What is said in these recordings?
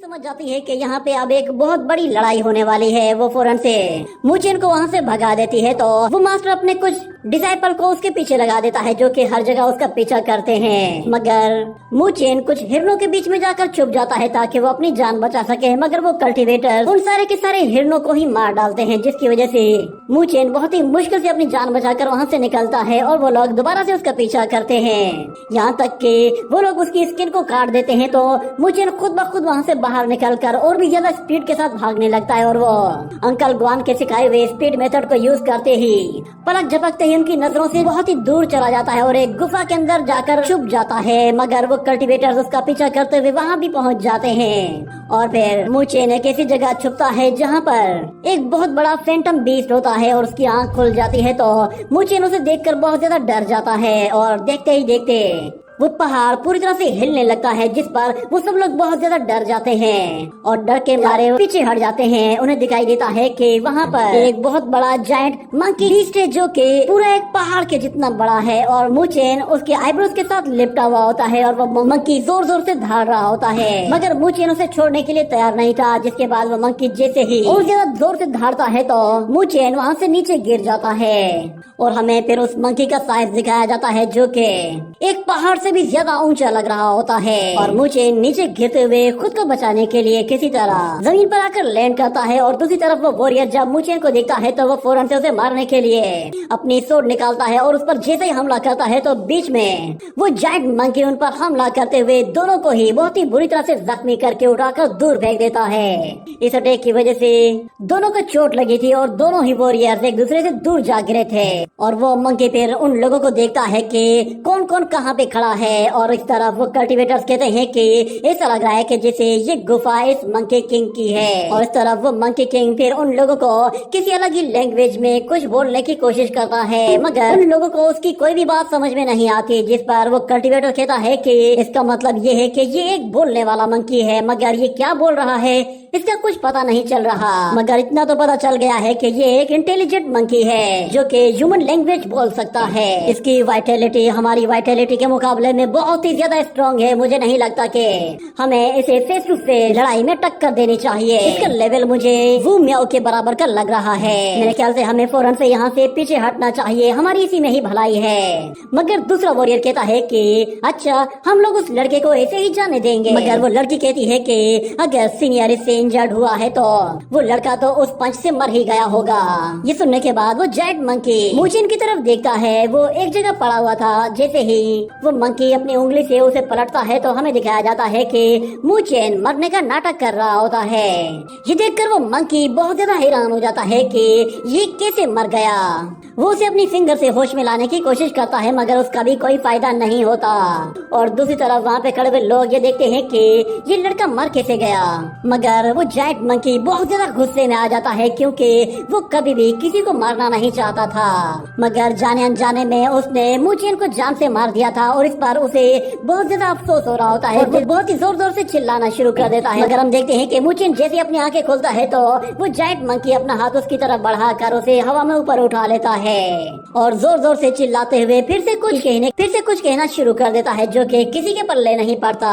समझ जाती है कि यहाँ पे अब एक बहुत बड़ी लड़ाई होने वाली है। वो फौरन से मूचेन को वहाँ से भगा देती है। तो वो मास्टर अपने कुछ डिसाइपल को उसके पीछे लगा देता है जो कि हर जगह उसका पीछा करते हैं। मगर मूचेन कुछ हिरणों के बीच में जाकर छुप जाता है ताकि वो अपनी जान बचा सके। मगर वो कल्टीवेटर उन सारे के सारे हिरणों को ही मार डालते हैं, जिसकी वजह से मूचेन बहुत ही मुश्किल से अपनी जान बचाकर वहाँ से निकलता है और वो लोग दोबारा से उसका पीछा करते हैं। यहाँ तक कि वो लोग उसकी स्किन को काट देते हैं। तो मूचेन खुद ब खुद वहाँ से बाहर निकलकर और भी ज्यादा स्पीड के साथ भागने लगता है और वो अंकल ग्वान के सिखाए हुए स्पीड मेथड को यूज करते ही पलक झपकते ही उनकी नजरों से बहुत ही दूर चला जाता है और एक गुफा के अंदर जाकर छुप जाता है। मगर वो कल्टीवेटर्स उसका पीछा करते हुए वहाँ भी पहुँच जाते हैं और फिर मूचेन एक ऐसी जगह छुपता है जहाँ पर एक बहुत बड़ा फैंटम बीस्ट होता है और उसकी आँख खुल जाती है। तो मूचेन उसे देखकर बहुत ज्यादा डर जाता है और देखते ही देखते वो पहाड़ पूरी तरह से हिलने लगता है, जिस पर वो सब लोग बहुत ज्यादा डर जाते हैं और डर के मारे पीछे हट जाते हैं। उन्हें दिखाई देता है कि वहाँ पर एक बहुत बड़ा जायंट मंकी बीस्ट है जो कि पूरा एक पहाड़ के जितना बड़ा है और मूचेन उसके आईब्रोज के साथ लिपटा हुआ होता है और वो मंकी जोर जोर से धाड़ रहा होता है। मगर मूचेन उसे छोड़ने के लिए तैयार नहीं था, जिसके बाद वो मंकी जैसे ही और ज्यादा जोर से धाड़ता है तो मूचेन वहाँ से नीचे गिर जाता है और हमें फिर उस मंकी का साइज दिखाया जाता है जो कि एक पहाड़ से भी ज्यादा ऊंचा लग रहा होता है। और मूचेन नीचे गिरते हुए खुद को बचाने के लिए किसी तरह जमीन पर आकर लैंड करता है और दूसरी तरफ वो वॉरियर जब मूचेन को देखता है तो वो फौरन से उसे मारने के लिए अपनी सोर्ड निकालता है और उस पर जैसे ही हमला करता है तो बीच में वो जायंट मंकी उन पर हमला करते हुए दोनों को ही बहुत ही बुरी तरह से जख्मी करके उठाकर दूर फेंक देता है। इस अटैक की वजह से दोनों को चोट लगी थी और दोनों ही वॉरियर्स एक दूसरे से दूर जा गिरे थे और वो मंकी फिर उन लोगों को देखता है कि कौन कौन कहाँ पे खड़ा है। और इस तरफ वो कल्टीवेटर्स कहते हैं कि ऐसा लग रहा है कि जैसे ये गुफा इस मंकी किंग की है। और इस तरफ वो मंकी किंग फिर उन लोगों को किसी अलग ही लैंग्वेज में कुछ बोलने की कोशिश करता है, मगर उन लोगों को उसकी कोई भी बात समझ में नहीं आती, जिस पर वो कल्टीवेटर कहता है कि इसका मतलब ये है कि ये एक बोलने वाला मंकी है, मगर ये क्या बोल रहा है इसका कुछ पता नहीं चल रहा। मगर इतना तो पता चल गया है कि ये एक इंटेलिजेंट मंकी है जो कि ह्यूमन लैंग्वेज बोल सकता है। इसकी वाइटैलिटी हमारी वाइटैलिटी के मुकाबले में बहुत ही ज्यादा स्ट्रॉन्ग है। मुझे नहीं लगता कि हमें इसे फेस टू फेस लड़ाई में टक्कर देनी चाहिए। इसका लेवल मुझे वू म्याओ के बराबर का लग रहा है। मेरे ख्याल से हमें फौरन से यहाँ से पीछे हटना चाहिए, हमारी इसी में ही भलाई है। मगर दूसरा वॉरियर कहता है कि अच्छा हम लोग उस लड़के को ऐसे ही जाने देंगे। मगर वो लड़की कहती है कि अगर सीनियर इससे इंजर्ड हुआ है तो वो लड़का तो उस पंच से मर ही गया होगा। ये सुनने के बाद वो जायंट मंकी मूचेन की तरफ देखता है। वो एक जगह पड़ा हुआ था। जैसे ही वो मंकी अपनी उंगली से उसे पलटता है तो हमें दिखाया जाता है कि मूचेन मरने का नाटक कर रहा होता है। ये देखकर वो मंकी बहुत ज्यादा हैरान हो जाता है कि ये कैसे मर गया। वो उसे अपनी फिंगर से होश में लाने की कोशिश करता है, मगर उसका भी कोई फायदा नहीं होता। और दूसरी तरफ वहाँ पे खड़े हुए लोग ये देखते हैं कि ये लड़का मर कैसे गया। मगर वो जायंट मंकी बहुत ज्यादा गुस्से में आ जाता है क्योंकि वो कभी भी किसी को मारना नहीं चाहता था, मगर जाने अनजाने में उसने मूचेन को जान से मार दिया था और इस पर उसे बहुत ज्यादा अफसोस हो रहा होता है। वो बहुत ही जोर जोर से चिल्लाना शुरू कर देता है। मगर हम देखते हैं कि मूचेन जैसे अपनी आंखें खोलता है तो वो जायंट मंकी अपना हाथ उसकी तरफ बढ़ाकर उसे हवा में ऊपर उठा लेता है और जोर जोर से चिल्लाते हुए फिर से कुछ कहना शुरू कर देता है जो कि किसी के पल्ले नहीं पड़ता।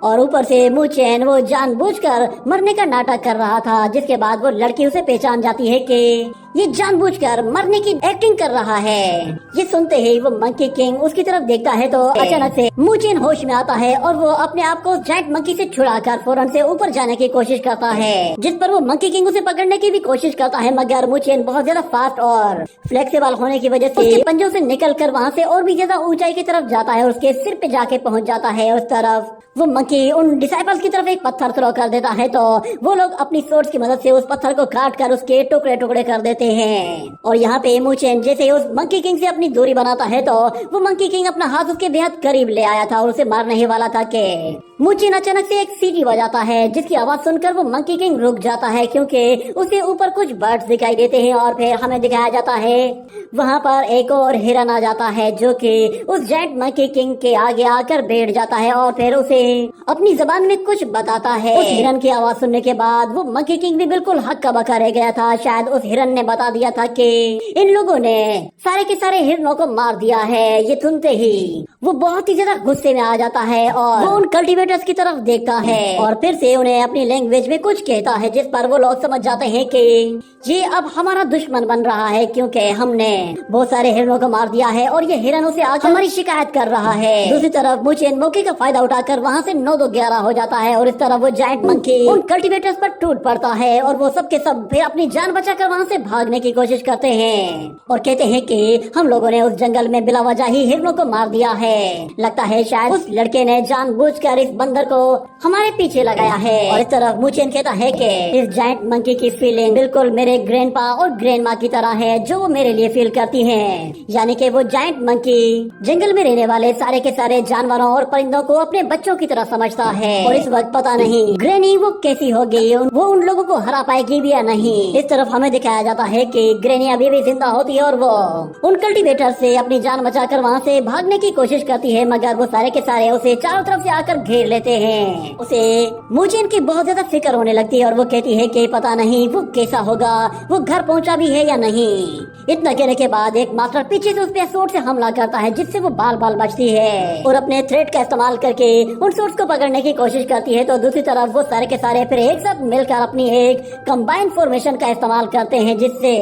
और ऊपर से मूचेन वो जानबूझकर मरने का नाटक कर रहा था, जिसके बाद वो लड़की उसे पहचान जाती है कि ये जानबूझकर मरने की एक्टिंग कर रहा है। ये सुनते ही वो मंकी किंग उसकी तरफ देखता है तो अचानक से मूचेन होश में आता है और वो अपने आप को जायंट मंकी से छुड़ाकर फौरन से ऊपर जाने की कोशिश करता है, जिस पर वो मंकी किंग उसे पकड़ने की भी कोशिश करता है। मगर मूचेन बहुत ज्यादा फास्ट और फ्लेक्सिबल होने की वजह से उसके पंजों से निकलकर वहाँ से और भी ज्यादा ऊंचाई की तरफ जाता है और उसके सिर पे जाके पहुँच जाता है। उस तरफ वो मंकी उन डिसाइपल्स की तरफ एक पत्थर थ्रो कर देता है तो वो लोग अपनी सोर्स की मदद से उस पत्थर को काट कर उसके टुकड़े टुकड़े कर देते हैं। और यहाँ पे मूचेन जैसे ही उस मंकी किंग से अपनी दूरी बनाता है तो वो मंकी किंग अपना हाथ उसके बेहद करीब ले आया था और उसे मारने ही वाला था कि मूचेन अचानक से एक सीटी बजाता है, जिसकी आवाज सुनकर वो मंकी किंग रुक जाता है क्योंकि उसे ऊपर कुछ बर्ड्स दिखाई देते हैं। और फिर हमें दिखाया जाता है वहाँ पर एक और हिरन आ जाता है जो कि उस जायंट मंकी किंग के आगे आकर बैठ जाता है और फिर उसे अपनी जबान में कुछ बताता है। उस हिरन की आवाज सुनने के बाद वो मंकी किंग भी बिल्कुल हक्का बक्का रह गया था। शायद उस हिरन ने बता दिया था कि इन लोगों ने सारे के सारे हिरनों को मार दिया है। ये सुनते ही वो बहुत ही ज्यादा गुस्से में आ जाता है और वो उन कल्टीवेटर कल्टीवेटर्स की तरफ देखता है और फिर से उन्हें अपनी लैंग्वेज में कुछ कहता है, जिस पर वो लोग समझ जाते हैं कि ये अब हमारा दुश्मन बन रहा है, क्योंकि हमने बहुत सारे हिरणों को मार दिया है और ये हिरणों से आज हमारी शिकायत कर रहा है। दूसरी तरफ मुचेन मौके का फायदा उठाकर वहाँ से 9-2-11 हो जाता है और इस तरह वो जायंट मंकी उन कल्टीवेटर्स पर टूट पड़ता है और वो सब के सब फिर अपनी जान बचाकर वहाँ से भागने की कोशिश करते हैं और कहते हैं कि हम लोगों ने उस जंगल में बिला वजह ही हिरणों को मार दिया है। लगता है शायद उस लड़के ने जानबूझकर इस बंदर को हमारे पीछे लगाया है। और इस तरफ मुचेन कहता है कि इस जायंट मंकी की फीलिंग बिल्कुल मेरे ग्रैंडपा और ग्रैंडमा की तरह है, जो वो मेरे लिए फील करती हैं। यानी कि वो जायंट मंकी जंगल में रहने वाले सारे के सारे जानवरों और परिंदों को अपने बच्चों की तरह समझता है। और इस वक्त पता नहीं ग्रैनी वो कैसी होगी, वो उन लोगों को हरा पाएगी भी या नहीं। इस तरफ हमें दिखाया जाता है कि ग्रैनी अभी भी जिंदा होती है और वो उन कल्टीवेटर से अपनी जान बचाकर वहाँ से भागने की कोशिश करती है, मगर वो सारे के सारे उसे चारों तरफ से आकर घेर लेते हैं। उसे मुचेन की बहुत ज्यादा फिक्र होने लगती है और वो कहती है कि पता नहीं वो कैसा होगा, वो घर पहुँचा भी है या नहीं। इतना कहने के बाद एक मास्टर पीछे से उस पे सोर्ड से हमला करता है, जिससे वो बाल बाल बचती है और अपने थ्रेड का इस्तेमाल करके उन सोर्ड्स को पकड़ने की कोशिश करती है। तो दूसरी तरफ वो सारे के सारे फिर एक साथ मिलकर अपनी एक कंबाइंड फॉर्मेशन का इस्तेमाल करते हैं, जिससे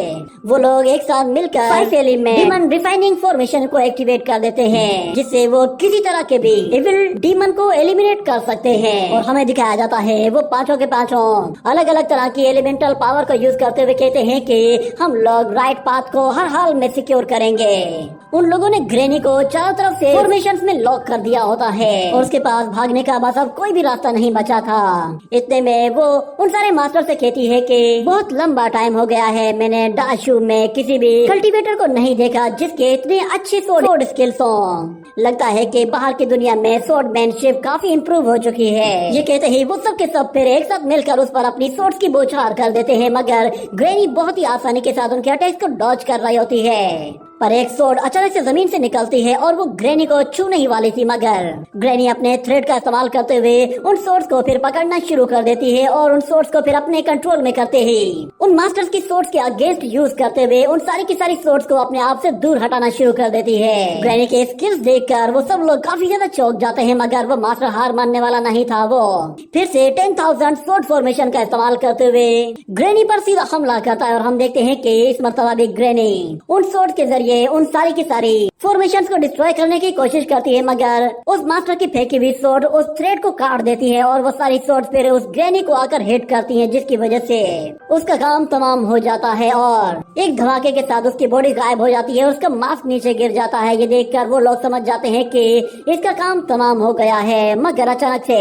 वो लोग एक साथ मिलकर 5 एलिमेंट डीमन रिफाइनिंग फॉर्मेशन को एक्टिवेट कर देते हैं, जिससे वो किसी तरह के भी इविल डीमन को एलिमिनेट कर सकते हैं। और हमें दिखाया जाता है वो पांचों के पांचों अलग अलग तरह की एलिमेंटल पावर को यूज करते हुए कहते हैं कि हम लोग राइट पाथ को हर हाल में सिक्योर करेंगे। उन लोगों ने ग्रैनी को चारों तरफ से फॉर्मेशंस में लॉक कर दिया होता है और उसके पास भागने का बस अब कोई भी रास्ता नहीं बचा था। इतने में वो उन सारे मास्टर से कहती है कि बहुत लंबा टाइम हो गया है, मैंने डाशू में किसी भी कल्टीवेटर को नहीं देखा जिसके इतने अच्छे स्वॉर्ड स्किल्स हो। लगता है कि बाहर की दुनिया में स्वॉर्डमैनशिप काफी इम्प्रूव हो चुकी है। ये कहते ही वो सब के सब फिर एक साथ मिलकर उस पर अपनी स्वॉर्ड्स की बौछार कर देते हैं, मगर ग्रैनी बहुत ही आसानी के साथ उनके अटैक्स को डॉज कर रही होती है। पर एक स्वॉर्ड अचानक से जमीन से निकलती है और वो ग्रैनी को छूने ही वाली थी, मगर ग्रैनी अपने थ्रेड का इस्तेमाल करते हुए उन स्वॉर्ड्स को फिर पकड़ना शुरू कर देती है और उन स्वॉर्ड्स को फिर अपने कंट्रोल में करते ही उन मास्टर्स की स्वॉर्ड्स के अगेंस्ट यूज करते हुए उन सारी की सारी स्वॉर्ड्स को अपने आप से दूर हटाना शुरू कर देती है। ग्रैनी के स्किल्स देखकर वो सब लोग काफी ज्यादा चौंक जाते हैं, मगर वो मास्टर हार मानने वाला नहीं था। वो फिर से 10,000 स्वॉर्ड फॉर्मेशन का इस्तेमाल करते हुए ग्रैनी पर सीधा हमला करता है और हम देखते हैं कि इस मर्तबा भी ग्रैनी उन स्वॉर्ड के जरिए उन सारी की सारी फॉर्मेशंस को डिस्ट्रॉय करने की कोशिश करती है, मगर उस मास्टर की फेंकी हुई स्वॉर्ड उस थ्रेड को काट देती है और वो सारी स्वॉर्ड फिर उस ग्रैनी को आकर हिट करती हैं, जिसकी वजह से उसका काम तमाम हो जाता है और एक धमाके के साथ उसकी बॉडी गायब हो जाती है, उसका मास्क नीचे गिर जाता है। ये देखकर वो लोग समझ जाते हैं कि इसका काम तमाम हो गया है, मगर अचानक से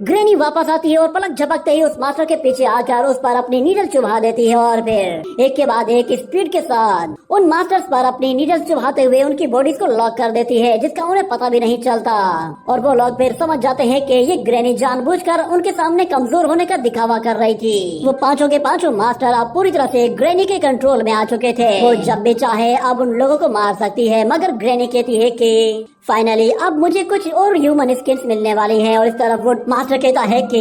ग्रैनी वापस आती है और पलक झपकते ही उस मास्टर के पीछे आकर उस पर अपनी नीडल चुभा देती है और फिर एक के बाद एक स्पीड के साथ उन मास्टर्स पर अपनी नीडल चुभाते हुए उनकी बॉडीज को लॉक कर देती है, जिसका उन्हें पता भी नहीं चलता। और वो लोग फिर समझ जाते हैं कि ये ग्रैनी जानबूझकर उनके सामने कमजोर होने का दिखावा कर रही थी। वो पांचों के पांचों मास्टर अब पूरी तरह से ग्रैनी के कंट्रोल में आ चुके थे। वो जब भी चाहे अब उन लोगों को मार सकती है, मगर ग्रैनी कहती है कि फाइनली अब मुझे कुछ और ह्यूमन स्किन्स मिलने वाली हैं। और इस तरफ वो मास्टर कहता है कि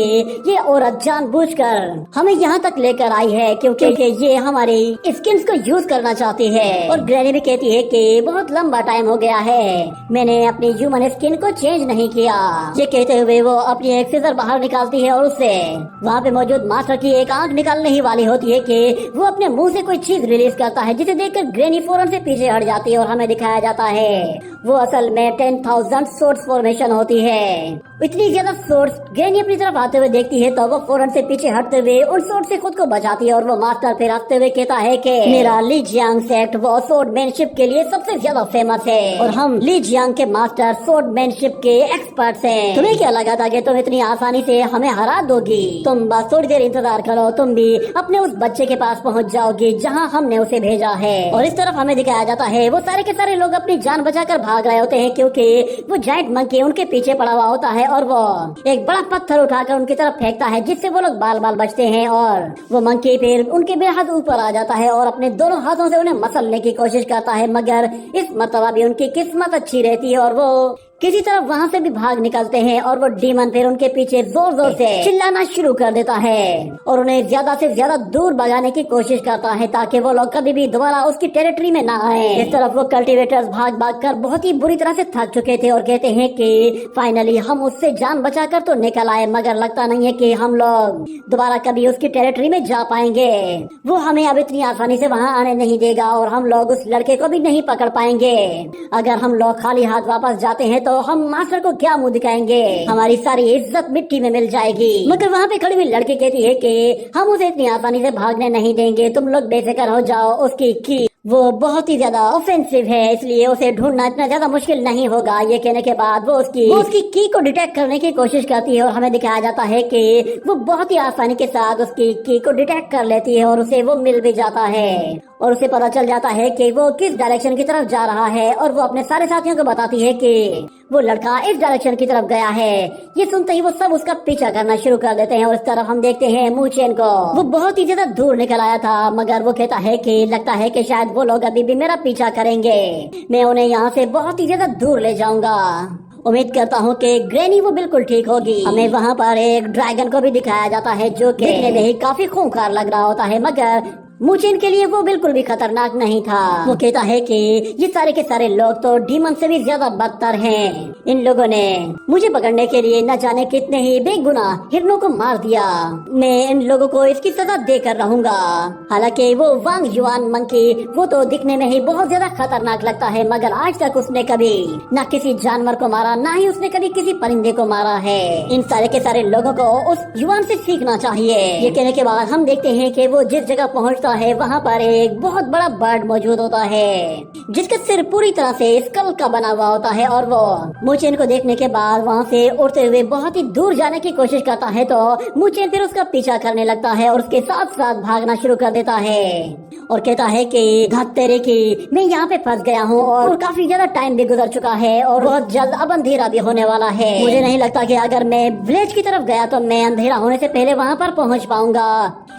ये औरत जानबूझकर हमें यहाँ तक लेकर आई है क्योंकि ये हमारी स्किन्स को यूज करना चाहती है। और ग्रैनी भी कहती है कि बहुत लंबा टाइम हो गया है, मैंने अपनी ह्यूमन स्किन को चेंज नहीं किया। ये कहते हुए वो अपनी एक सीजर बाहर निकालती है और उससे वहाँ पे मौजूद मास्टर की एक आंख निकालने ही वाली होती है कि वो अपने मुंह से कोई चीज रिलीज करता है, जिसे देखकर ग्रैनी फौरन से पीछे हट जाती है और हमें दिखाया जाता है वो असल में 10,000 सोर्स फॉर्मेशन होती है। इतनी ज्यादा सोर्स ग्रैनी अपनी तरफ आते हुए देखती है तो वो फौरन से पीछे हटते हुए उन सोर्स से खुद को बचाती है और वो मास्टर फिर हंसते हुए कहता है कि मेरा ली जियांग सेक्ट वो स्वॉर्डमैनशिप के लिए सबसे ज्यादा फेमस है और हम ली जियांग के मास्टर स्वॉर्डमैनशिप के एक्सपर्ट्स हैं। तुम्हें क्या लगा था कि तुम इतनी आसानी से हमें हरा दोगी? तुम बस थोड़ी देर इंतजार करो, तुम भी अपने उस बच्चे के पास पहुंच जाओगी जहां हमने उसे भेजा है। और इस तरफ हमें दिखाया जाता है वो सारे के सारे लोग अपनी जान बचाकर भाग रहे होते हैं क्योंकि वो जायंट मंकी उनके पीछे पड़ा हुआ होता है और वो एक बड़ा पत्थर उठाकर उनकी तरफ फेंकता है, जिससे वो लोग बाल बाल बचते हैं। और वो मंकी फिर उनके बेहद ऊपर आ जाता है और अपने दोनों हाथों से उन्हें मसलने की कोशिश करता है, मगर इस मर्तबा भी उनकी किस्मत अच्छी रहती है और वो किसी तरफ वहाँ से भी भाग निकलते हैं और वो डीमन फिर उनके पीछे जोर जोर से चिल्लाना शुरू कर देता है और उन्हें ज्यादा से ज्यादा दूर भगाने की कोशिश करता है ताकि वो लोग कभी भी दोबारा उसकी टेरिटरी में ना आए। इस तरफ वो कल्टीवेटर्स भाग भाग कर बहुत ही बुरी तरह से थक चुके थे और कहते हैं कि फाइनली हम उससे जान बचाकर तो निकल आए, मगर लगता नहीं है कि हम लोग दोबारा कभी उसकी टेरिटरी में जा पाएंगे। वो हमें अब इतनी आसानी से वहाँ आने नहीं देगा और हम लोग उस लड़के को भी नहीं पकड़ पाएंगे। अगर हम लोग खाली हाथ वापस जाते हैं तो हम मास्टर को क्या मुंह दिखाएंगे, हमारी सारी इज्जत मिट्टी में मिल जाएगी। मगर वहाँ पे खड़ी हुई लड़की कहती है कि हम उसे इतनी आसानी से भागने नहीं देंगे, तुम लोग बेफिक्र हो जाओ। उसकी की वो बहुत ही ज्यादा ऑफेंसिव है, इसलिए उसे ढूंढना इतना ज्यादा मुश्किल नहीं होगा। ये कहने के बाद वो उसकी की को डिटेक्ट करने की कोशिश करती है और हमें दिखाया जाता है कि वो बहुत ही आसानी के साथ उसकी की को डिटेक्ट कर लेती है और उसे वो मिल भी जाता है और उसे पता चल जाता है कि वो किस डायरेक्शन की तरफ जा रहा है और वो अपने सारे साथियों को बताती है कि वो लड़का इस डायरेक्शन की तरफ गया है। ये सुनते ही वो सब उसका पीछा करना शुरू कर देते हैं और इस तरफ हम देखते हैं मूचेन को। वो बहुत ही ज्यादा दूर निकल आया था, मगर वो कहता है कि लगता है कि शायद वो लोग अभी भी मेरा पीछा करेंगे, मैं उन्हें यहाँ से बहुत ही ज्यादा दूर ले जाऊंगा। उम्मीद करता हूँ कि ग्रैनी वो बिल्कुल ठीक होगी। हमें वहाँ पर एक ड्रैगन को भी दिखाया जाता है जो कि देखने में ही काफी खूंखार लग रहा होता है, मगर मूचेन के लिए वो बिल्कुल भी खतरनाक नहीं था। वो कहता है कि ये सारे के सारे लोग तो डीमन से भी ज्यादा बदतर हैं। इन लोगों ने मुझे पकड़ने के लिए न जाने कितने ही बेगुनाह हिरणों को मार दिया, मैं इन लोगों को इसकी सजा देकर रहूंगा। हालांकि वो वांग जुआन मंकी वो तो दिखने में ही बहुत ज्यादा खतरनाक लगता है, मगर आज तक उसने कभी न किसी जानवर को मारा, न ही उसने कभी किसी परिंदे को मारा है। इन सारे के सारे लोगों को उस जुआन से सीखना चाहिए। ये कहने के बाद हम देखते हैं कि वो जिस जगह पहुँचता है वहाँ पर एक बहुत बड़ा बर्ड मौजूद होता है जिसका सिर पूरी तरह से स्कल का बना हुआ होता है और वो मूचेन को देखने के बाद वहाँ से उड़ते हुए बहुत ही दूर जाने की कोशिश करता है तो मूचेन फिर उसका पीछा करने लगता है और उसके साथ साथ भागना शुरू कर देता है और कहता है कि घात तेरे की, मैं यहाँ पे फंस गया हूँ और काफी ज्यादा टाइम भी गुजर चुका है और बहुत जल्द अब अंधेरा भी होने वाला है। मुझे नहीं लगता कि अगर मैं विलेज की तरफ गया तो मैं अंधेरा होने से पहले वहाँ पर पहुँच पाऊंगा।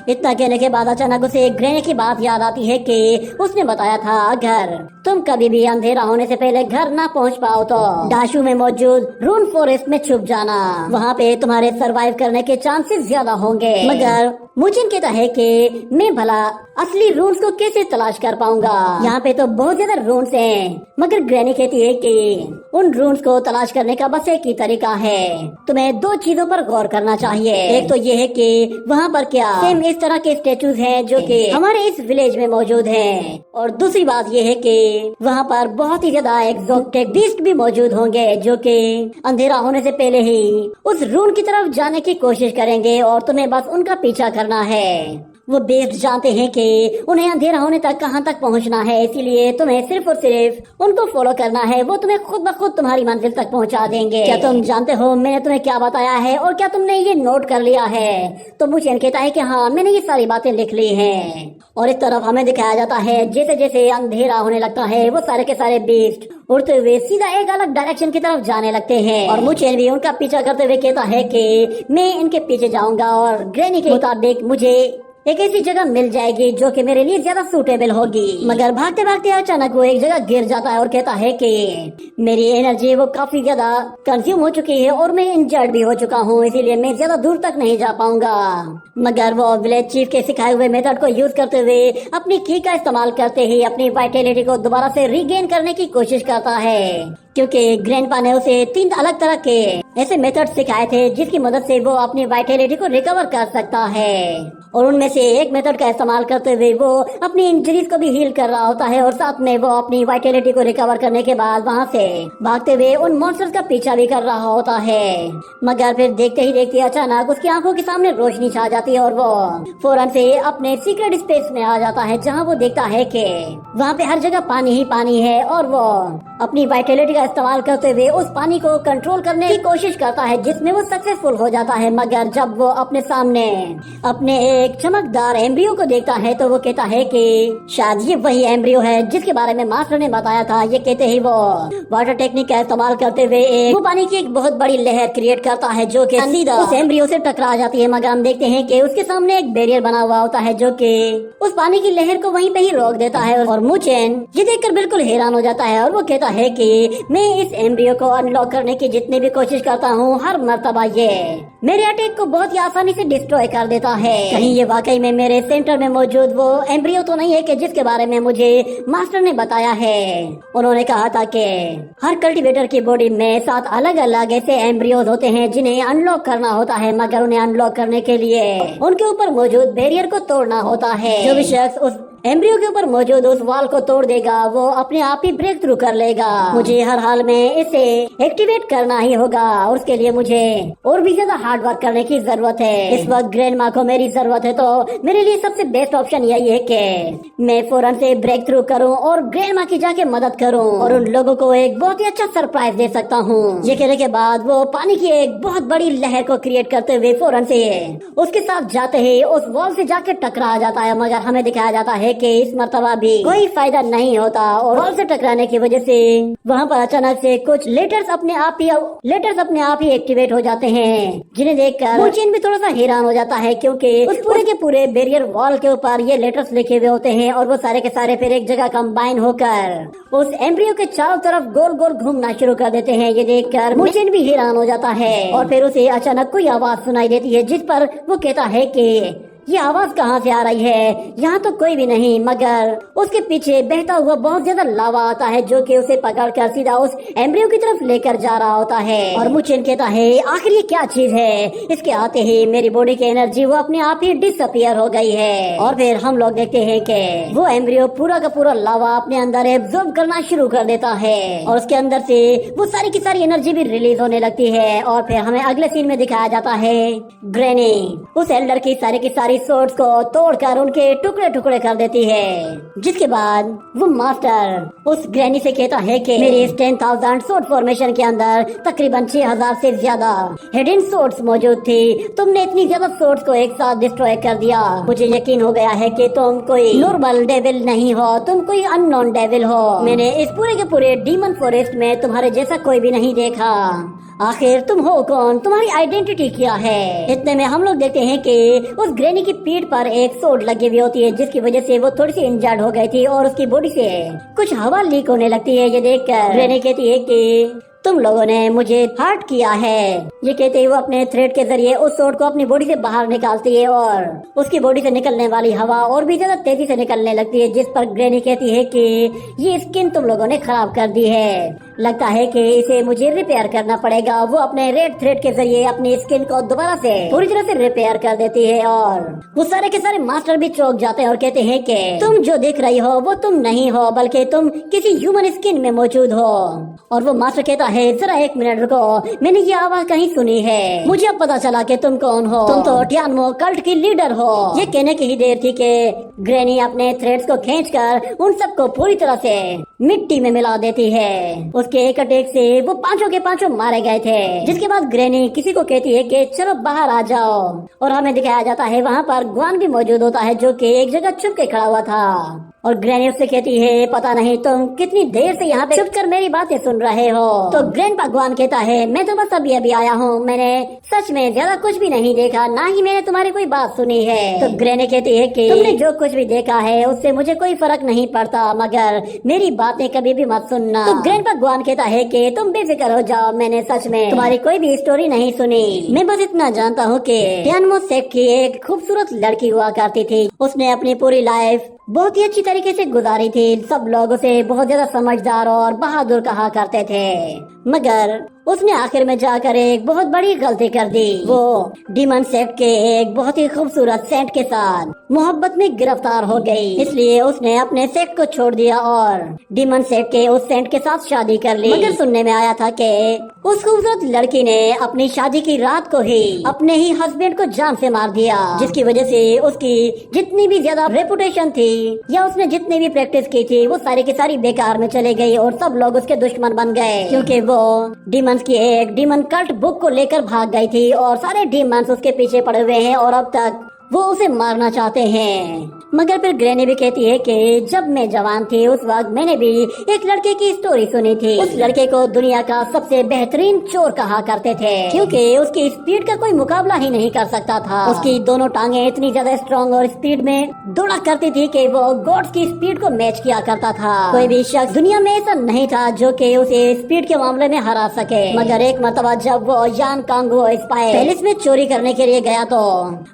इतना कहने के बाद अचानक उसे ग्रैनी की बात याद आती है कि उसने बताया था अगर तुम कभी भी अंधेरा होने से पहले घर ना पहुंच पाओ तो डाशू में मौजूद रून फॉरेस्ट में छुप जाना, वहाँ पे तुम्हारे सरवाइव करने के चांसेस ज्यादा होंगे। मगर मूचेन कहता है कि मैं भला असली रून्स को कैसे तलाश कर पाऊंगा, यहाँ पे तो बहुत ज्यादा रून्स हैं। मगर ग्रैनी कहती है कि उन रून्स को तलाश करने का बस एक ही तरीका है, तुम्हें दो चीजों पर गौर करना चाहिए। एक तो ये है कि वहाँ पर क्या सेम इस तरह के स्टेचूज हैं जो कि हमारे इस विलेज में मौजूद हैं, और दूसरी बात ये है कि वहाँ पर बहुत ही ज्यादा एक्सोटिक बीस्ट भी मौजूद होंगे जो कि अंधेरा होने से पहले ही उस रून की तरफ जाने की कोशिश करेंगे और तुम्हें बस उनका पीछा करना है। वो बेस्ट जानते हैं कि उन्हें अंधेरा होने तक कहाँ तक पहुँचना है, इसीलिए तुम्हें सिर्फ और सिर्फ उनको फॉलो करना है, वो तुम्हें खुद ब खुद तुम्हारी मंजिल तक पहुँचा देंगे। क्या तुम जानते हो मैंने तुम्हें क्या बताया है और क्या तुमने ये नोट कर लिया है? तो मूचेन कहता है कि हाँ मैंने ये सारी बातें लिख ली हैं। और इस तरफ हमें दिखाया जाता है जैसे जैसे अंधेरा होने लगता है वो सारे के सारे बीस्ट उड़ते हुए सीधा एक अलग डायरेक्शन की तरफ जाने लगते हैं और मूचेन भी उनका पीछा करते हुए कहता है कि मैं इनके पीछे जाऊंगा और ग्रैनी के मुताबिक मुझे एक ऐसी जगह मिल जाएगी जो कि मेरे लिए ज्यादा सूटेबल होगी। मगर भागते भागते अचानक वो एक जगह गिर जाता है और कहता है कि मेरी एनर्जी वो काफी ज्यादा कंज्यूम हो चुकी है और मैं इंजर्ड भी हो चुका हूँ, इसीलिए मैं ज्यादा दूर तक नहीं जा पाऊंगा। मगर वो विलेज चीफ के सिखाए हुए मेथड को यूज करते हुए अपनी की का इस्तेमाल करते ही अपनी वाइटलिटी को दोबारा से रीगेन करने की कोशिश करता है, क्योंकि ग्रैंडपा ने उसे 3 अलग तरह के ऐसे मेथड सिखाए थे जिसकी मदद से वो अपनी वाइटलिटी को रिकवर कर सकता है, और उनमें से एक मेथड का इस्तेमाल करते हुए वो अपनी इंजरीज को भी हील कर रहा होता है और साथ में वो अपनी वाइटलिटी को रिकवर करने के बाद वहाँ से भागते हुए उन मॉन्स्टर्स का पीछा भी कर रहा होता है। मगर फिर देखते ही देखते अचानक उसकी आंखों के सामने रोशनी छा जाती है और वो फौरन से अपने सीक्रेट स्पेस में आ जाता है, जहाँ वो देखता है कि वहाँ पे हर जगह पानी ही पानी है और वो अपनी वाइटलिटी का इस्तेमाल करते हुए उस पानी को कंट्रोल करने की कोशिश करता है जिसमें वो सक्सेसफुल हो जाता है। मगर जब वो अपने सामने अपने एक चमकदार एम्ब्रियो को देखता है तो वो कहता है कि शायद ये वही एम्ब्रियो है जिसके बारे में मास्टर ने बताया था। ये कहते ही वो वाटर टेक्निक का इस्तेमाल करते हुए वो पानी की एक बहुत बड़ी लहर क्रिएट करता है जो कि सीधा उस एम्ब्रियो से टकरा जाती है। मगर हम देखते हैं कि उसके सामने एक बैरियर बना हुआ होता है जो कि उस पानी की लहर को वहीं पे ही रोक देता है। और मुचेन ये देखकर बिल्कुल हैरान हो जाता है और वो कहता है कि मैं इस एम्ब्रियो को अनलॉक करने की जितनी भी कोशिश करता हूँ हर मर्तबा ये मेरे अटैक को बहुत ही आसानी से डिस्ट्रॉय कर देता है। कहीं ये वाकई में मेरे सेंटर में मौजूद वो एम्ब्रियो तो नहीं है कि जिसके बारे में मुझे मास्टर ने बताया है। उन्होंने कहा था कि हर कल्टीवेटर की बॉडी में 7 अलग अलग ऐसे एम्ब्रियोज होते हैं जिन्हें अनलॉक करना होता है, मगर उन्हें अनलॉक करने के लिए उनके ऊपर मौजूद बैरियर को तोड़ना होता है। जो भी शख्स उस एम्ब्रियो के ऊपर मौजूद उस वॉल को तोड़ देगा वो अपने आप ही ब्रेक थ्रू कर लेगा। मुझे हर हाल में इसे एक्टिवेट करना ही होगा और उसके लिए मुझे और भी ज्यादा हार्ड वर्क करने की जरूरत है। इस वक्त ग्रैंड माँ को मेरी जरूरत है तो मेरे लिए सबसे बेस्ट ऑप्शन यही है कि मैं फौरन से ब्रेक थ्रू करूँ और ग्रैंड माँ की जाके मदद करूँ और उन लोगों को एक बहुत ही अच्छा सरप्राइज दे सकता हूँ। ये कहने के बाद वो पानी की एक बहुत बड़ी लहर को क्रिएट करते हुए फौरन से उसके साथ जाते ही उस वॉल से जाके टकरा जाता है। मगर हमें दिखाया जाता है कि इस मर्तबा भी कोई फायदा नहीं होता और वॉल से टकराने की वजह से वहाँ पर अचानक से कुछ लेटर्स अपने आप ही एक्टिवेट हो जाते हैं, जिन्हें देखकर मुचेन भी थोड़ा सा हैरान हो जाता है क्योंकि उस पूरे के पूरे बैरियर वॉल के ऊपर ये लेटर्स लिखे हुए होते हैं और वो सारे के सारे फिर एक जगह कंबाइन होकर उस एम्ब्रियो के चारों तरफ गोल गोल घूमना शुरू कर देते हैं। ये देखकर मुचेन भी हैरान हो जाता है और फिर उसे अचानक कोई आवाज सुनाई देती है जिस पर वो कहता है कि ये आवाज कहाँ से आ रही है, यहाँ तो कोई भी नहीं। मगर उसके पीछे बहता हुआ बहुत ज्यादा लावा आता है जो कि उसे पकड़कर सीधा उस एम्ब्रियो की तरफ लेकर जा रहा होता है। और मुचेन कहता है आखिर ये क्या चीज है। इसके आते ही मेरी बॉडी की एनर्जी वो अपने आप ही डिसअपियर हो गई है और फिर हम लोग देखते हैं कि वो एम्ब्रियो पूरा का पूरा लावा अपने अंदर एब्जॉर्ब करना शुरू कर देता है और उसके अंदर से वो सारी की सारी एनर्जी भी रिलीज होने लगती है। और फिर हमें अगले सीन में दिखाया जाता है ग्रैनी उस एल्डर की सारी सोर्ड्स को तोड़कर उनके टुकड़े टुकड़े कर देती है, जिसके बाद वो मास्टर उस ग्रैनी से कहता है कि मेरी इस 10,000 सोर्ड फॉर्मेशन के अंदर तकरीबन 6,000 से ज्यादा हिडन सोर्ड्स मौजूद थी। तुमने इतनी ज्यादा सोर्ड्स को एक साथ डिस्ट्रॉय कर दिया। मुझे यकीन हो गया है कि तुम कोई नॉर्मल डेविल नहीं हो, तुम कोई अननोन डेविल हो। मैंने इस पूरे के पूरे डीमन फॉरेस्ट में तुम्हारे जैसा कोई भी नहीं देखा। आखिर तुम हो कौन, तुम्हारी आइडेंटिटी क्या है। इतने में हम लोग देखते हैं कि उस ग्रैनी की पीठ पर एक सोड लगी हुई होती है जिसकी वजह से वो थोड़ी सी इंजर्ड हो गई थी और उसकी बॉडी से कुछ हवा लीक होने लगती है। ये देखकर ग्रैनी कहती है कि तुम लोगों ने मुझे हर्ट किया है। ये कहते ही वो अपने थ्रेड के जरिए उस सोड को अपनी बॉडी से बाहर निकालती है और उसकी बॉडी से निकलने वाली हवा और भी ज्यादा तेजी से निकलने लगती है, जिस पर ग्रैनी कहती है कि ये स्किन तुम लोगों ने खराब कर दी है, लगता है कि इसे मुझे रिपेयर करना पड़ेगा। वो अपने रेड थ्रेड के जरिए अपनी स्किन को दोबारा से पूरी तरह से रिपेयर कर देती है और वो सारे के सारे मास्टर भी चौंक जाते हैं और कहते हैं कि तुम जो देख रही हो वो तुम नहीं हो बल्कि तुम किसी ह्यूमन स्किन में मौजूद हो। और वो मास्टर कहता है जरा 1 मिनट रुको, मैंने ये आवाज कहीं सुनी है, मुझे अब पता चला कि तुम कौन हो, तुम तो टियानमो कल्ट की लीडर हो। ये कहने की ही देर थी कि ग्रैनी अपने थ्रेड्स को खींचकर उन सबको पूरी तरह से मिट्टी में मिला देती है। उसके एक अटैक से वो 5 के 5 मारे गए थे, जिसके बाद ग्रैनी किसी को कहती है कि चलो बाहर आ जाओ और हमें दिखाया जाता है वहाँ पर ग्वान भी मौजूद होता है जो कि एक जगह छुप के खड़ा हुआ था। और ग्रैनी उससे कहती है पता नहीं तुम कितनी देर से यहाँ पे छुप कर मेरी बातें सुन रहे हो। तो ग्रैंड भगवान कहता है मैं तो बस अभी आया हूँ, मैंने सच में ज्यादा कुछ भी नहीं देखा, ना ही मैंने तुम्हारी कोई बात सुनी है। तो ग्रैनी कहती है कि तुमने जो कुछ भी देखा है उससे मुझे कोई फर्क नहीं पड़ता, मगर मेरी बातें कभी भी मत सुनना। तो ग्रैंड भगवान कहता है कि तुम बेफिक्र हो जाओ, मैंने सच में तुम्हारी कोई भी स्टोरी नहीं सुनी। मैं बस इतना जानता हूँ कि टियानमो सेक्ट की एक खूबसूरत लड़की हुआ करती थी, उसने अपनी पूरी लाइफ बहुत ही अच्छी तरीके से गुजारी थी। सब लोग उसे बहुत ज्यादा समझदार और बहादुर कहा करते थे, मगर उसने आखिर में जाकर एक बहुत बड़ी गलती कर दी। वो डीमन सेक्ट के एक बहुत ही खूबसूरत सेंट के साथ मोहब्बत में गिरफ्तार हो गई, इसलिए उसने अपने सेक्ट को छोड़ दिया और डीमन सेक्ट के उस सेंट के साथ शादी कर ली। मगर सुनने में आया था कि उस खूबसूरत लड़की ने अपनी शादी की रात को ही अपने ही हस्बैंड को जान से मार दिया, जिसकी वजह से उसकी जितनी भी ज्यादा रेपुटेशन थी या उसने जितनी भी प्रैक्टिस की थी वो सारी की सारी बेकार में चले गई और सब लोग उसके दुश्मन बन गए, क्योंकि वो डीमन की एक डीमन कल्ट बुक को लेकर भाग गई थी और सारे डीमंस उसके पीछे पड़े हुए हैं और अब तक वो उसे मारना चाहते हैं। मगर फिर ग्रैनी भी कहती है कि जब मैं जवान थी उस वक्त मैंने भी एक लड़के की स्टोरी सुनी थी। उस लड़के को दुनिया का सबसे बेहतरीन चोर कहा करते थे, क्योंकि उसकी स्पीड का कोई मुकाबला ही नहीं कर सकता था। उसकी दोनों टांगे इतनी ज्यादा स्ट्रॉन्ग और स्पीड में दौड़ा करती थी कि वो गॉड्स की स्पीड को मैच किया करता था। कोई भी शख्स दुनिया में ऐसा नहीं था जो कि उसे स्पीड के मामले में हरा सके। मगर एक मर्तबा जब वो यान कांग वो स्पाई पैलेस में चोरी करने के लिए गया तो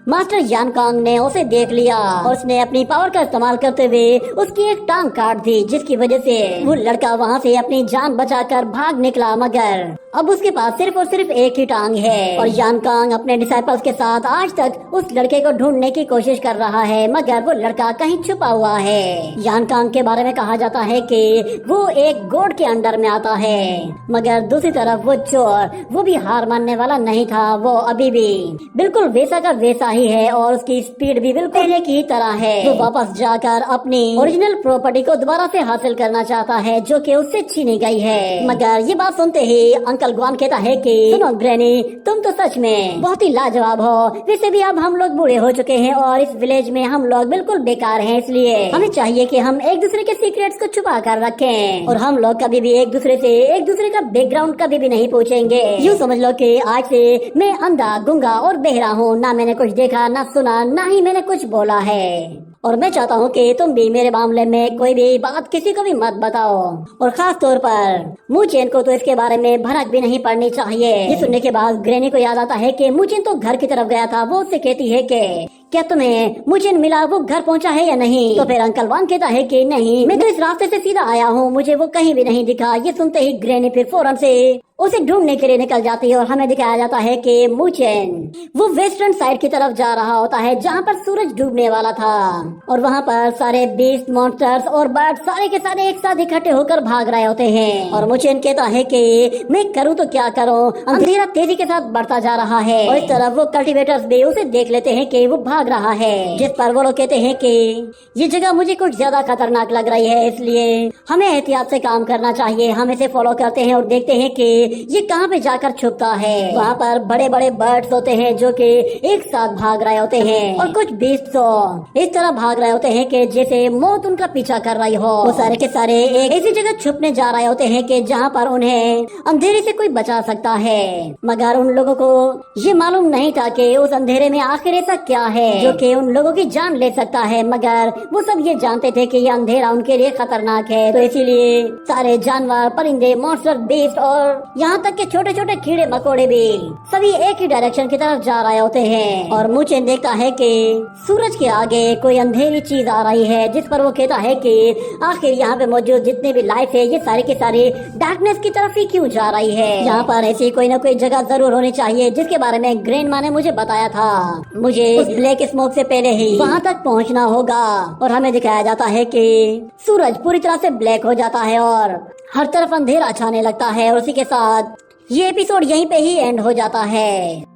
मास्टर यान कांग ने उसे देख लिया और उसने अपनी पावर का इस्तेमाल करते हुए उसकी एक टांग काट दी, जिसकी वजह से वो लड़का वहाँ से अपनी जान बचाकर भाग निकला। मगर अब उसके पास सिर्फ और सिर्फ एक ही टांग है और यान कांग अपने डिसाइपल्स के साथ आज तक उस लड़के को ढूंढने की कोशिश कर रहा है, मगर वो लड़का कहीं छुपा हुआ है। यान कांग के बारे में कहा जाता है कि वो एक गॉड के अंडर में आता है, मगर दूसरी तरफ वो चोर वो भी हार मानने वाला नहीं था। वो अभी भी बिल्कुल वैसा का वैसा ही है और उसकी स्पीड भी बिल्कुल पहले की तरह है। वो वापस जाकर अपनी ओरिजिनल प्रॉपर्टी को दोबारा से हासिल करना चाहता है जो कि उससे छीनी गई है। मगर ये बात सुनते ही अंकल ग्वान कहता है कि सुनो ग्रैनी, तुम तो सच में बहुत ही लाजवाब हो। वैसे भी अब हम लोग बूढ़े हो चुके हैं और इस विलेज में हम लोग बिल्कुल बेकार हैं, इसलिए हमें चाहिए कि हम एक दूसरे के सीक्रेट्स को छुपा कर रखें और हम लोग कभी भी एक दूसरे का बैकग्राउंड कभी भी नहीं पूछेंगे। यूँ समझ लो कि आज से मैं अंधा गुंगा और बहरा हूँ, ना मैंने कुछ देखा ना सुना ना ही मैंने कुछ बोला है। और मैं चाहता हूँ कि तुम भी मेरे मामले में कोई भी बात किसी को भी मत बताओ और खास तौर पर मूचेन को तो इसके बारे में भनक भी नहीं पड़नी चाहिए। ये सुनने के बाद ग्रैनी को याद आता है कि मूचेन तो घर की तरफ गया था। वो उससे कहती है कि क्या तुम्हें मूचेन मिला, वो घर पहुंचा है या नहीं? तो फिर अंकल वान कहता है कि नहीं, मैं तो इस रास्ते से सीधा आया हूँ, मुझे वो कहीं भी नहीं दिखा। ये सुनते ही ग्रैनी फिर फौरन से उसे ढूंढने के लिए निकल जाती है और हमें दिखाया जाता है कि मूचेन वो वेस्टर्न साइड की तरफ जा रहा होता है जहाँ पर सूरज डूबने वाला था और वहाँ पर सारे बीस्ट मॉन्स्टर्स और बर्ड सारे के सारे एक साथ इकट्ठे होकर भाग रहे होते हैं। और मूचेन कहता है कि मैं करूँ तो क्या करूँ, अंधेरा तेजी के साथ बढ़ता जा रहा है। और इस तरफ वो कल्टीवेटर्स भी उसे देख लेते हैं कि वो भाग रहा है, जिस पर वो लोग कहते हैं कि ये जगह मुझे कुछ ज्यादा खतरनाक लग रही है, इसलिए हमें एहतियात से काम करना चाहिए। हम इसे फॉलो करते हैं और देखते हैं कि ये कहाँ पे जाकर छुपता है। वहाँ पर बड़े बड़े बर्ड्स होते हैं जो कि एक साथ भाग रहे होते हैं और कुछ बीस्ट तो इस तरह भाग रहे होते हैं कि जैसे मौत उनका पीछा कर रही हो। वो सारे के सारे एक ऐसी जगह छुपने जा रहे होते हैं कि जहाँ पर उन्हें अंधेरे से कोई बचा सकता है। मगर उन लोगों को ये मालूम नहीं था कि उस अंधेरे में आखिर ऐसा क्या है जो कि उन लोगों की जान ले सकता है। मगर वो सब ये जानते थे कि ये अंधेरा उनके लिए खतरनाक है, तो इसीलिए सारे जानवर, परिंदे, मॉन्स्टर, बीस्ट और यहाँ तक के छोटे छोटे कीड़े मकोड़े भी सभी एक ही डायरेक्शन की तरफ जा रहे होते हैं। और मूचेन देखता है कि सूरज के आगे कोई अंधेरी चीज आ रही है, जिस पर वो कहता है कि आखिर यहाँ पे मौजूद जितने भी लाइफ है ये सारे के सारे डार्कनेस की तरफ ही क्यों जा रही है। यहाँ पर ऐसी कोई न कोई जगह जरूर होनी चाहिए जिसके बारे में ग्रैंडमा ने मुझे बताया था। मुझे उस ब्लैक स्मोक से पहले ही वहाँ तक पहुँचना होगा। और हमें दिखाया जाता है कि सूरज पूरी तरह से ब्लैक हो जाता है और हर तरफ अंधेरा छाने लगता है और उसी के साथ ये एपिसोड यहीं पे ही एंड हो जाता है।